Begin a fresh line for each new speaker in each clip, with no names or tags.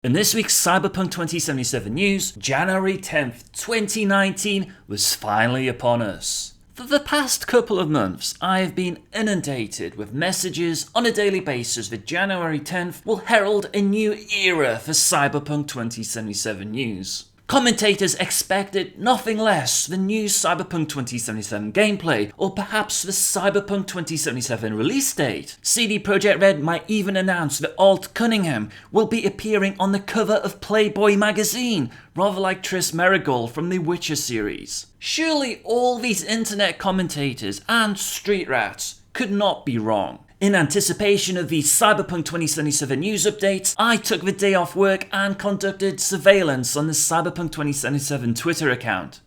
In this week's Cyberpunk 2077 news, January 10th, 2019 was finally upon us. For the past couple of months, I have been inundated with messages on a daily basis that January 10th will herald a new era for Cyberpunk 2077 news. Commentators expected nothing less than new Cyberpunk 2077 gameplay, or perhaps the Cyberpunk 2077 release date. CD Projekt Red might even announce that Alt Cunningham will be appearing on the cover of Playboy magazine, rather like Triss Merigold from the Witcher series. Surely all these internet commentators and street rats could not be wrong. In anticipation of these Cyberpunk 2077 news updates, I took the day off work and conducted surveillance on the Cyberpunk 2077 Twitter account.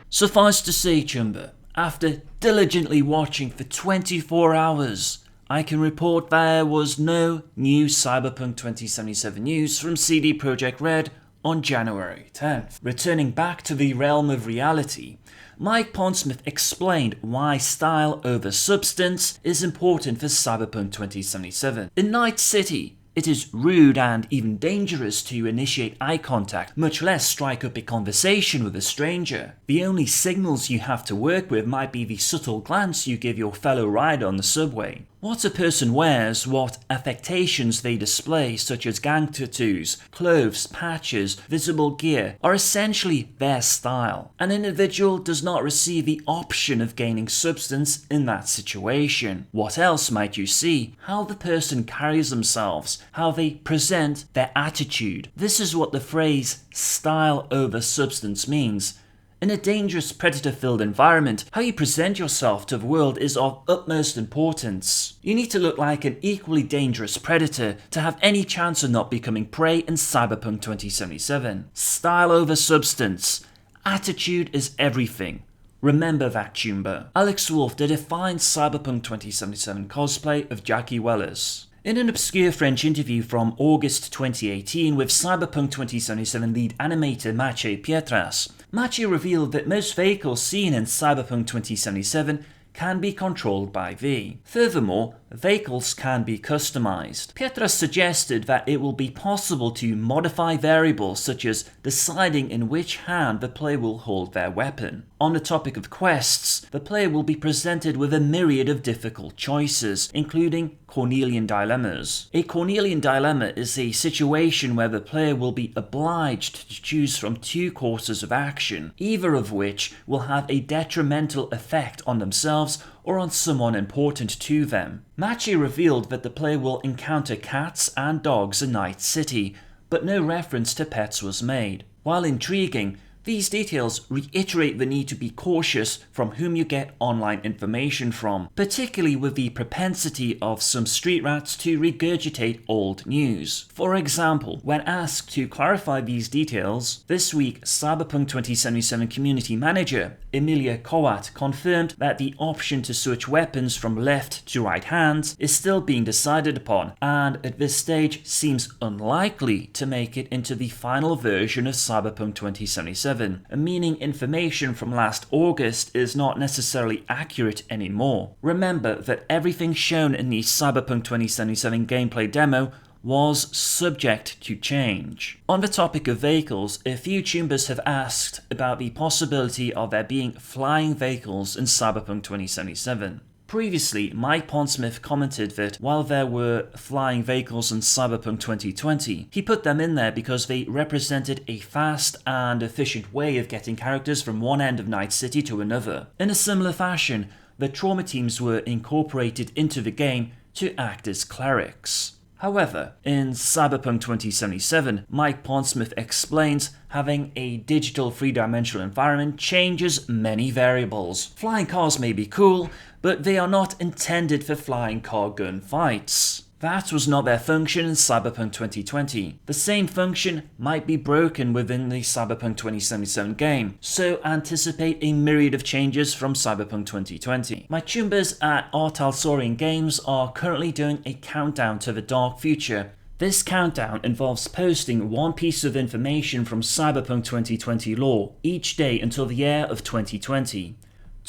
Suffice to say, Chumba, after diligently watching for 24 hours, I can report there was no new Cyberpunk 2077 news from CD Projekt Red on January 10th. Returning back to the realm of reality, Mike Pondsmith explained why style over substance is important for Cyberpunk 2077. In Night City, it is rude and even dangerous to initiate eye contact, much less strike up a conversation with a stranger. The only signals you have to work with might be the subtle glance you give your fellow rider on the subway. What a person wears, what affectations they display, such as gang tattoos, clothes, patches, visible gear, are essentially their style. An individual does not receive the option of gaining substance in that situation. What else might you see? How the person carries themselves, how they present their attitude. This is what the phrase style over substance means. In a dangerous predator-filled environment, how you present yourself to the world is of utmost importance. You need to look like an equally dangerous predator to have any chance of not becoming prey in Cyberpunk 2077. Style over substance. Attitude is everything. Remember that, Chumba. Alex Wolf did a fine Cyberpunk 2077 cosplay of Jackie Wellis. In an obscure French interview from August 2018 with Cyberpunk 2077 lead animator Maciej Pietras, Maciej revealed that most vehicles seen in Cyberpunk 2077 can be controlled by V. Furthermore, vehicles can be customized. Pietras suggested that it will be possible to modify variables such as deciding in which hand the player will hold their weapon. On the topic of quests, the player will be presented with a myriad of difficult choices, including Cornelian dilemmas. A Cornelian dilemma is a situation where the player will be obliged to choose from two courses of action, either of which will have a detrimental effect on themselves or on someone important to them. Maciej revealed that the player will encounter cats and dogs in Night City, but no reference to pets was made. While intriguing, these details reiterate the need to be cautious from whom you get online information from, particularly with the propensity of some street rats to regurgitate old news. For example, when asked to clarify these details, this week Cyberpunk 2077 community manager Emilia Kowat confirmed that the option to switch weapons from left to right hands is still being decided upon, and at this stage seems unlikely to make it into the final version of Cyberpunk 2077. Meaning information from last August is not necessarily accurate anymore. Remember that everything shown in the Cyberpunk 2077 gameplay demo was subject to change. On the topic of vehicles, a few Chumbas have asked about the possibility of there being flying vehicles in Cyberpunk 2077. Previously, Mike Pondsmith commented that while there were flying vehicles in Cyberpunk 2020, he put them in there because they represented a fast and efficient way of getting characters from one end of Night City to another. In a similar fashion, the trauma teams were incorporated into the game to act as clerics. However, in Cyberpunk 2077, Mike Pondsmith explains having a digital three-dimensional environment changes many variables. Flying cars may be cool, but they are not intended for flying car gun fights. That was not their function in Cyberpunk 2020. The same function might be broken within the Cyberpunk 2077 game, so anticipate a myriad of changes from Cyberpunk 2020. My Chumbas at Artalsorian Games are currently doing a countdown to the dark future. This countdown involves posting one piece of information from Cyberpunk 2020 lore each day until the year of 2020.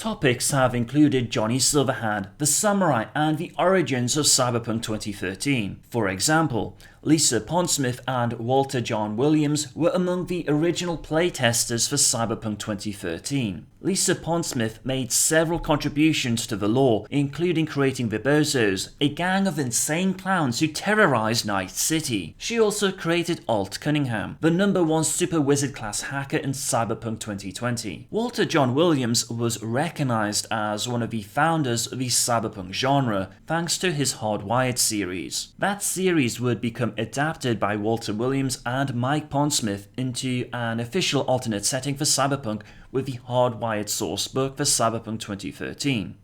Topics have included Johnny Silverhand, the Samurai, and the origins of Cyberpunk 2013. For example, Lisa Pondsmith and Walter John Williams were among the original playtesters for Cyberpunk 2013. Lisa Pondsmith made several contributions to the lore, including creating Virtuosos, a gang of insane clowns who terrorized Night City. She also created Alt Cunningham, the #1 super wizard class hacker in Cyberpunk 2020. Walter John Williams was recognized as one of the founders of the Cyberpunk genre thanks to his Hardwired series. That series would become adapted by Walter Williams and Mike Pondsmith into an official alternate setting for Cyberpunk with the Hardwired sourcebook for Cyberpunk 2013.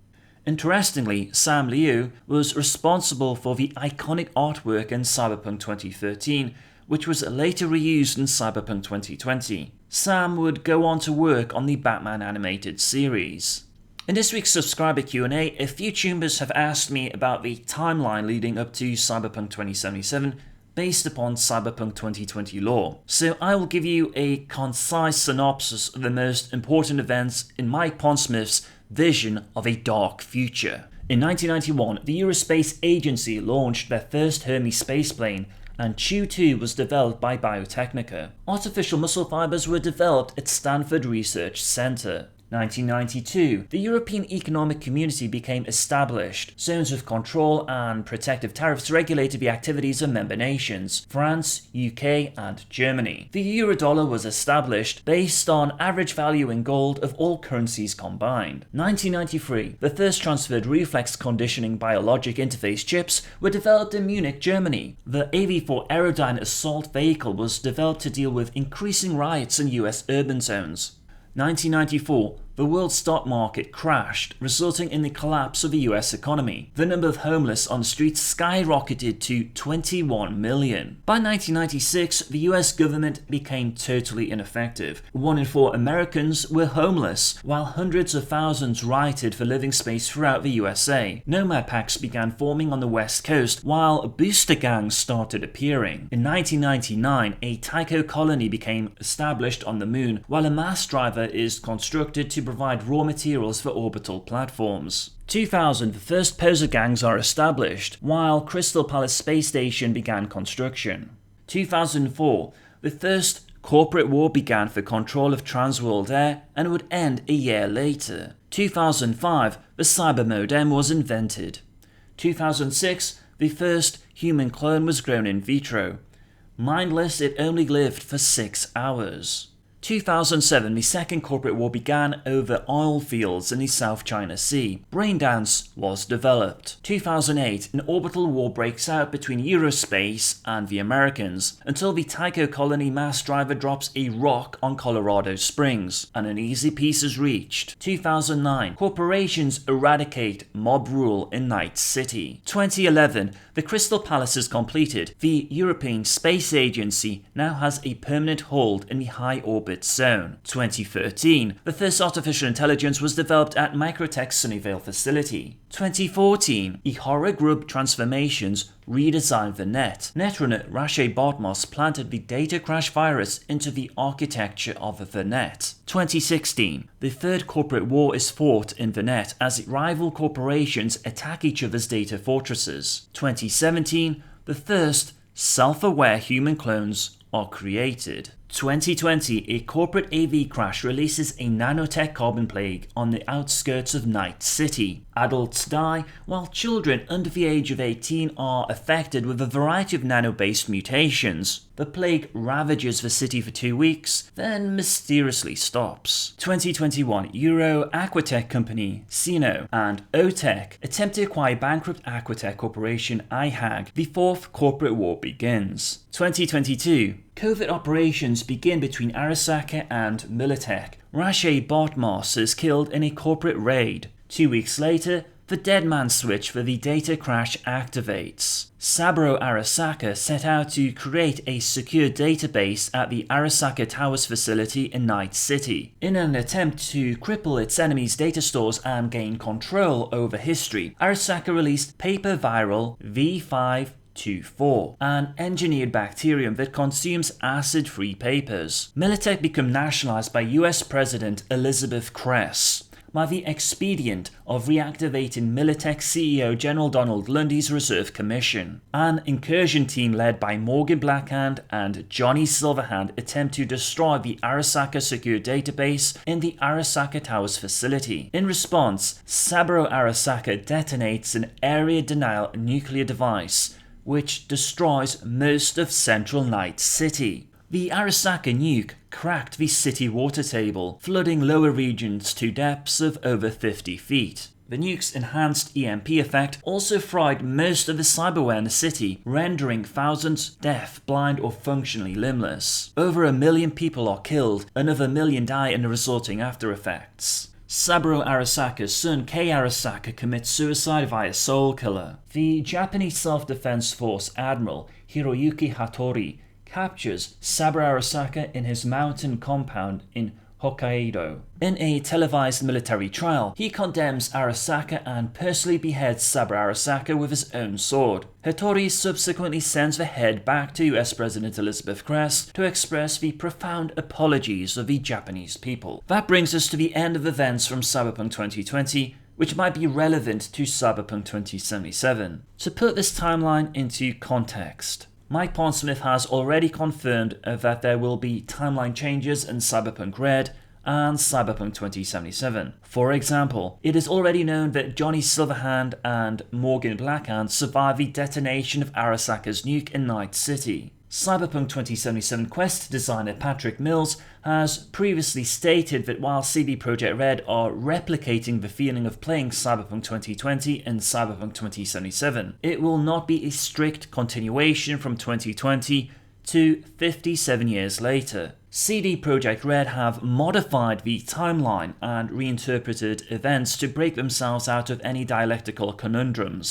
Interestingly, Sam Liu was responsible for the iconic artwork in Cyberpunk 2013, which was later reused in Cyberpunk 2020. Sam would go on to work on the Batman animated series. In this week's subscriber Q&A, a few tuners have asked me about the timeline leading up to Cyberpunk 2077 based upon Cyberpunk 2020 lore. So I will give you a concise synopsis of the most important events in Mike Pondsmith's vision of a dark future. In 1991, the Eurospace Agency launched their first Hermes spaceplane, and Chew-2 was developed by Biotechnica. Artificial muscle fibers were developed at Stanford Research Center. 1992, the European Economic Community became established. Zones of control and protective tariffs regulated the activities of member nations, France, UK, and Germany. The Eurodollar was established based on average value in gold of all currencies combined. 1993, the first transferred reflex conditioning biologic interface chips were developed in Munich, Germany. The AV-4 Aerodyne assault vehicle was developed to deal with increasing riots in US urban zones. 1994, the world stock market crashed, resulting in the collapse of the US economy. The number of homeless on the streets skyrocketed to 21 million. By 1996, the US government became totally ineffective. 1 in 4 Americans were homeless, while hundreds of thousands rioted for living space throughout the USA. Nomad packs began forming on the West Coast, while booster gangs started appearing. In 1999, a Tycho colony became established on the moon, while a mass driver is constructed to provide raw materials for orbital platforms. 2000, the first poser gangs are established, while Crystal Palace Space Station began construction. 2004, the first corporate war began for control of Transworld Air and would end a year later. 2005, the cyber modem was invented. 2006, the first human clone was grown in vitro. Mindless, it only lived for 6 hours. 2007, the second corporate war began over oil fields in the South China Sea. Braindance was developed. 2008, an orbital war breaks out between Eurospace and the Americans until the Tycho colony mass driver drops a rock on Colorado Springs, and an easy peace is reached. 2009, corporations eradicate mob rule in Night City. 2011, the Crystal Palace is completed. The European Space Agency now has a permanent hold in the high orbit zone. 2013, the first artificial intelligence was developed at Microtech's Sunnyvale facility. 2014, Ihara Group Transformations redesigned the net. Netrunner Rashe Bartmos planted the data crash virus into the architecture of the net. 2016, the third corporate war is fought in the net as rival corporations attack each other's data fortresses. 2017, the first self-aware human clones are created. 2020, a corporate AV crash releases a nanotech carbon plague on the outskirts of Night City. Adults die, while children under the age of 18 are affected with a variety of nano-based mutations. The plague ravages the city for 2 weeks, then mysteriously stops. 2021, Euro Aquatech company, Sino, and OTech attempt to acquire bankrupt Aquatech corporation IHAG. The fourth corporate war begins. 2022, covert operations begin between Arasaka and Militech. Rashe Bartmos is killed in a corporate raid. 2 weeks later, the dead man switch for the data crash activates. Saburo Arasaka set out to create a secure database at the Arasaka Towers facility in Night City. In an attempt to cripple its enemies' data stores and gain control over history, Arasaka released paper viral V524, an engineered bacterium that consumes acid-free papers. Militech became nationalized by US President Elizabeth Kress. by the expedient of reactivating Militech CEO General Donald Lundy's Reserve Commission. An incursion team led by Morgan Blackhand and Johnny Silverhand attempt to destroy the Arasaka secure database in the Arasaka Towers facility. In response, Saburo Arasaka detonates an area denial nuclear device, which destroys most of central Night City. The Arasaka nuke cracked the city water table, flooding lower regions to depths of over 50 feet. The nuke's enhanced EMP effect also fried most of the cyberware in the city, rendering thousands deaf, blind, or functionally limbless. Over 1 million people are killed, another million die in the resulting after effects. Saburo Arasaka's son Kei Arasaka commits suicide via soul killer. The Japanese Self-Defense Force Admiral Hiroyuki Hattori captures Saburo Arasaka in his mountain compound in Hokkaido. In a televised military trial, he condemns Arasaka and personally beheads Saburo Arasaka with his own sword. Hattori subsequently sends the head back to US President Elizabeth Kress to express the profound apologies of the Japanese people. That brings us to the end of events from Cyberpunk 2020, which might be relevant to Cyberpunk 2077. To put this timeline into context, Mike Pondsmith has already confirmed that there will be timeline changes in Cyberpunk Red and Cyberpunk 2077. For example, it is already known that Johnny Silverhand and Morgan Blackhand survived the detonation of Arasaka's nuke in Night City. Cyberpunk 2077 Quest designer Patrick Mills has previously stated that while CD Projekt Red are replicating the feeling of playing Cyberpunk 2020 in Cyberpunk 2077, it will not be a strict continuation from 2020 to 57 years later. CD Projekt Red have modified the timeline and reinterpreted events to break themselves out of any dialectical conundrums.